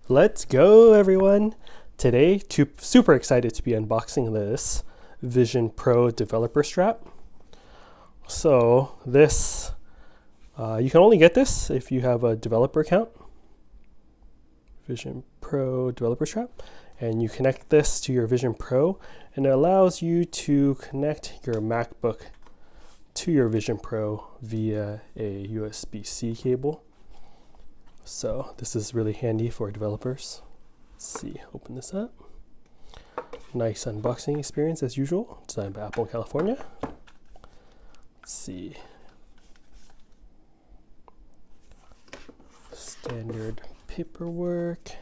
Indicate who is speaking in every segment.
Speaker 1: Let's go, everyone. Today, super excited to be unboxing this Vision Pro developer strap. So this, you can only get this if you have a developer account. Vision Pro developer strap. And you connect this to your Vision Pro, and it allows you to connect your MacBook to your Vision Pro via a USB-C cable. So this is really handy for developers. Let's see, open this up. Nice unboxing experience as usual, designed by Apple California. Let's see. Standard paperwork.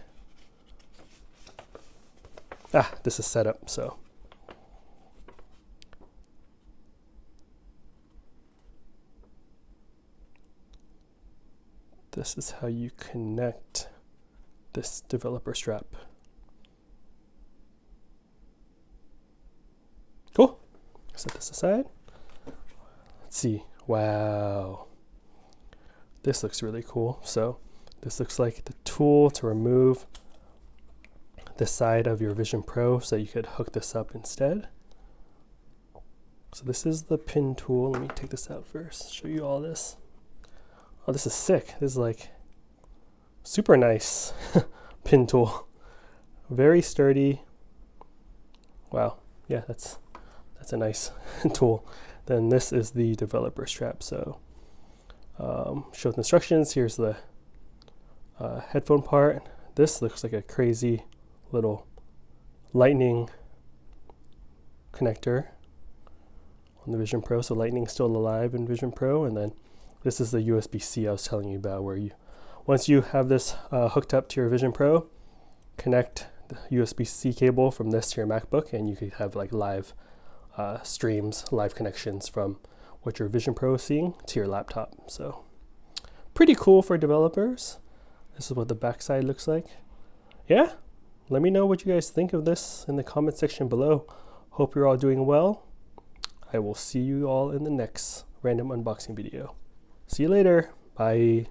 Speaker 1: This is set up, so. This is how you connect this developer strap. Cool. Set this aside. Let's see. Wow. This looks really cool. So this looks like the tool to remove the side of your Vision Pro so you could hook this up instead. So this is the pin tool. Let me take this out first, show you all this. Oh, this is sick. This is like super nice pin tool. Very sturdy. Wow. Yeah, that's a nice tool. Then this is the developer strap. So show the instructions. Here's the headphone part. This looks like a crazy little lightning connector on the Vision Pro. So lightning's still alive in Vision Pro, and then this is the USB-C I was telling you about, where once you have this hooked up to your Vision Pro, connect the USB-C cable from this to your MacBook, and you could have like live streams, live connections from what your Vision Pro is seeing to your laptop. So pretty cool for developers. This is what the backside looks like. Yeah, let me know what you guys think of this in the comment section below. Hope you're all doing well. I will see you all in the next random unboxing video. See you later. Bye.